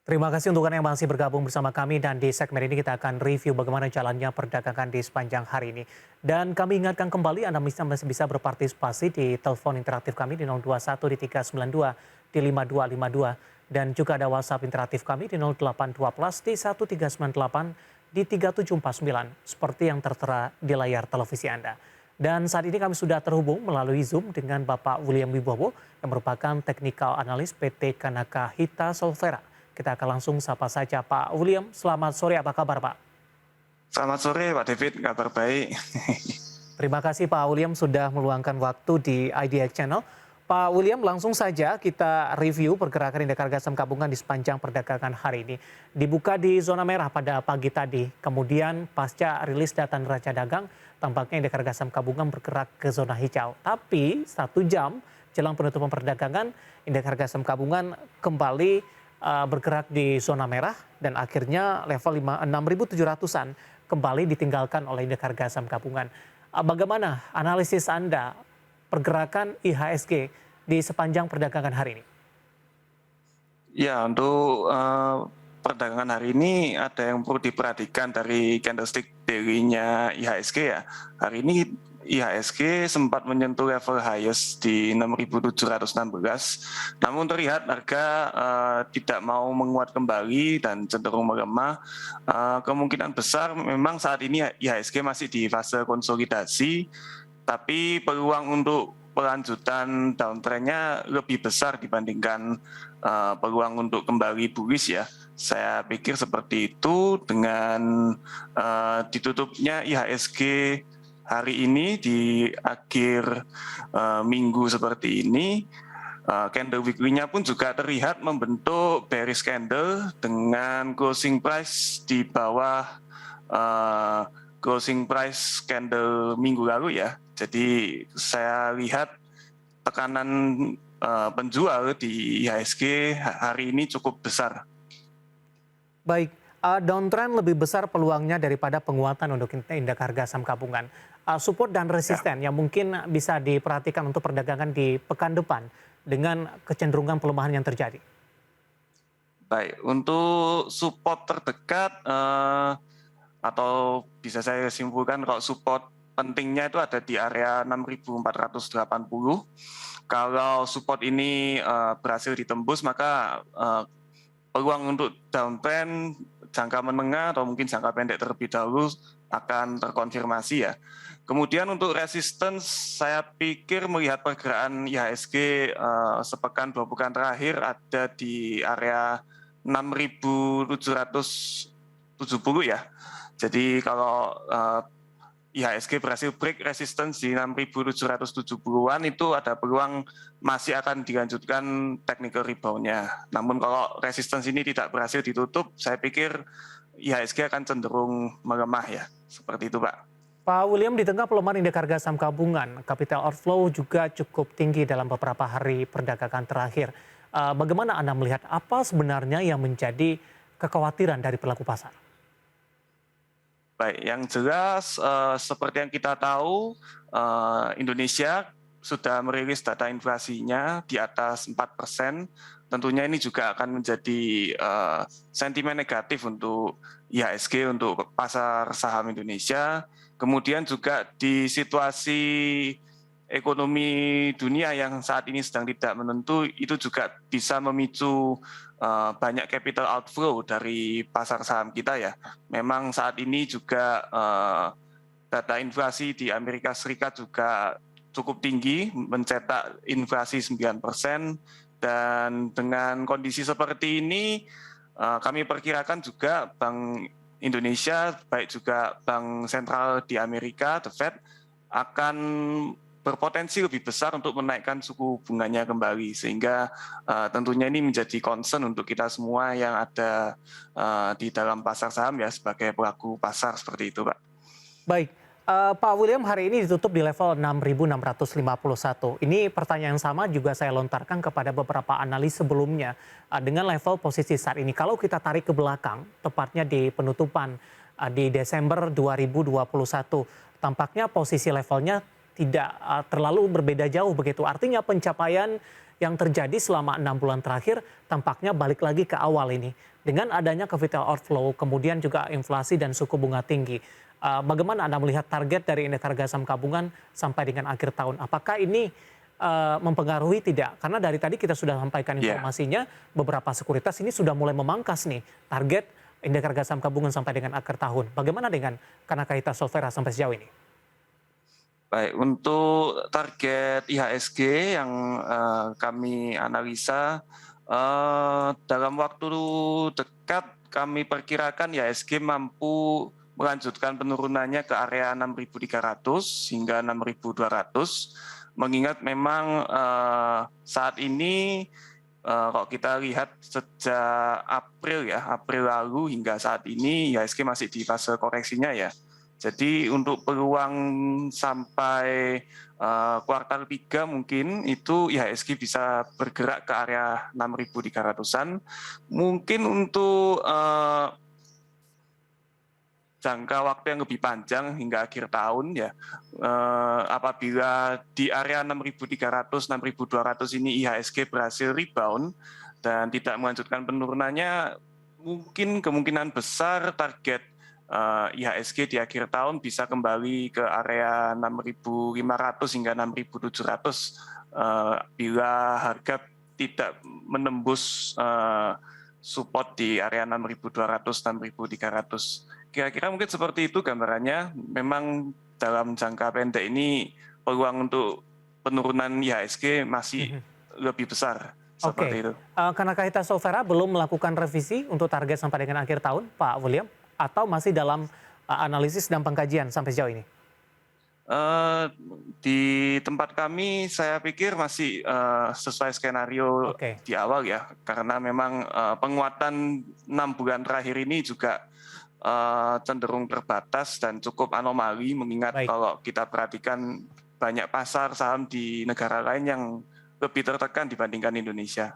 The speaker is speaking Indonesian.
Terima kasih untuk Anda yang masih bergabung bersama kami dan di segmen ini kita akan review bagaimana jalannya perdagangan di sepanjang hari ini. Dan kami ingatkan kembali Anda masih bisa berpartisipasi di telepon interaktif kami di 021 di 392 di 5252 dan juga ada WhatsApp interaktif kami di 0812 di 1398 di 3749 seperti yang tertera di layar televisi Anda. Dan saat ini kami sudah terhubung melalui Zoom dengan Bapak William Wibowo yang merupakan Technical Analyst PT Kanaka Hita Solvera. Kita akan langsung sapa saja Pak William. Selamat sore, apa kabar Pak? Selamat sore Pak David, kabar baik. Terima kasih Pak William sudah meluangkan waktu di IDX Channel. Pak William, langsung saja kita review pergerakan indeks harga saham gabungan di sepanjang perdagangan hari ini. Dibuka di zona merah pada pagi tadi, kemudian pasca rilis data neraca dagang, tampaknya indeks harga saham gabungan bergerak ke zona hijau. Tapi 1 jam jelang penutupan perdagangan, indeks harga saham gabungan kembali bergerak di zona merah dan akhirnya level 6.700-an kembali ditinggalkan oleh indeks harga saham gabungan. Bagaimana analisis Anda pergerakan IHSG di sepanjang perdagangan hari ini? Ya, untuk perdagangan hari ini ada yang perlu diperhatikan dari candlestick daily-nya IHSG ya. Hari ini IHSG sempat menyentuh level highest di 6.716, namun terlihat harga tidak mau menguat kembali dan cenderung melemah. Kemungkinan besar memang saat ini IHSG masih di fase konsolidasi, tapi peluang untuk pelanjutan downtrend-nya lebih besar dibandingkan peluang untuk kembali bullish ya. Saya pikir seperti itu dengan ditutupnya IHSG hari ini di akhir minggu seperti ini. Candle weekly-nya pun juga terlihat membentuk bearish candle dengan closing price di bawah closing price candle minggu lalu ya. Jadi saya lihat tekanan penjual di IHSG hari ini cukup besar. Baik, downtrend lebih besar peluangnya daripada penguatan untuk indeks harga saham gabungan. Support dan resisten yang mungkin bisa diperhatikan untuk perdagangan di pekan depan dengan kecenderungan pelemahan yang terjadi. Baik, untuk support terdekat atau bisa saya simpulkan kalau support pentingnya itu ada di area 6.480. Kalau support ini berhasil ditembus, maka peluang untuk downtrend jangka menengah atau mungkin jangka pendek terlebih dahulu akan terkonfirmasi ya. Kemudian untuk resistance, saya pikir melihat pergerakan IHSG sepekan 2 pekan terakhir ada di area 6.770 ya. Jadi kalau IHSG berhasil break resistance di 6.770-an itu ada peluang masih akan dilanjutkan technical rebound-nya. Namun kalau resistance ini tidak berhasil ditutup, saya pikir IHSG akan cenderung melemah ya. Seperti itu Pak. Pak William, di tengah pelemahan indeks harga saham gabungan, capital outflow juga cukup tinggi dalam beberapa hari perdagangan terakhir. Bagaimana Anda melihat apa sebenarnya yang menjadi kekhawatiran dari pelaku pasar? Baik, yang jelas seperti yang kita tahu, Indonesia sudah merilis data inflasinya di atas 4%. Tentunya ini juga akan menjadi sentimen negatif untuk IHSG, untuk pasar saham Indonesia. Kemudian juga di situasi ekonomi dunia yang saat ini sedang tidak menentu, itu juga bisa memicu banyak capital outflow dari pasar saham kita ya. Memang saat ini juga data inflasi di Amerika Serikat juga cukup tinggi, mencetak inflasi 9%, dan dengan kondisi seperti ini kami perkirakan juga Bank Indonesia, baik juga Bank Sentral di Amerika, The Fed, akan berpotensi lebih besar untuk menaikkan suku bunganya kembali, sehingga tentunya ini menjadi concern untuk kita semua yang ada di dalam pasar saham ya, sebagai pelaku pasar seperti itu Pak. Baik, Pak William, hari ini ditutup di level 6.651. Ini pertanyaan yang sama juga saya lontarkan kepada beberapa analis sebelumnya dengan level posisi saat ini. Kalau kita tarik ke belakang, tepatnya di penutupan di Desember 2021, tampaknya posisi levelnya tidak terlalu berbeda jauh begitu. Artinya pencapaian yang terjadi selama 6 bulan terakhir tampaknya balik lagi ke awal ini. Dengan adanya capital outflow, kemudian juga inflasi dan suku bunga tinggi. Bagaimana Anda melihat target dari indeks harga saham gabungan sampai dengan akhir tahun? Apakah ini mempengaruhi tidak? Karena dari tadi kita sudah sampaikan Ya. informasinya, beberapa sekuritas ini sudah mulai memangkas nih target indeks harga saham gabungan sampai dengan akhir tahun. Bagaimana dengan Kanaka Solvera sampai sejauh ini? Baik, untuk target IHSG yang kami analisa, dalam waktu dekat kami perkirakan IHSG mampu melanjutkan penurunannya ke area 6.300 hingga 6.200, mengingat memang saat ini kalau kita lihat sejak April lalu hingga saat ini IHSG masih di fase koreksinya ya. Jadi untuk peluang sampai kuartal 3 mungkin itu IHSG bisa bergerak ke area 6.300-an. Mungkin untuk jangka waktu yang lebih panjang hingga akhir tahun ya, apabila di area 6.300, 6.200 ini IHSG berhasil rebound dan tidak melanjutkan penurunannya, mungkin kemungkinan besar target IHSG di akhir tahun bisa kembali ke area 6.500 hingga 6.700 bila harga tidak menembus support di area 6.200, 6.300. Kira-kira mungkin seperti itu gambarannya. Memang dalam jangka pendek ini peluang untuk penurunan IHSG masih lebih besar. Seperti itu. Kanaka Solvera belum melakukan revisi untuk target sampai dengan akhir tahun, Pak William? Atau masih dalam analisis dan pengkajian sampai sejauh ini? Di tempat kami saya pikir masih sesuai skenario di awal ya, karena memang penguatan 6 bulan terakhir ini juga cenderung terbatas dan cukup anomali, mengingat kalau kita perhatikan banyak pasar saham di negara lain yang lebih tertekan dibandingkan Indonesia.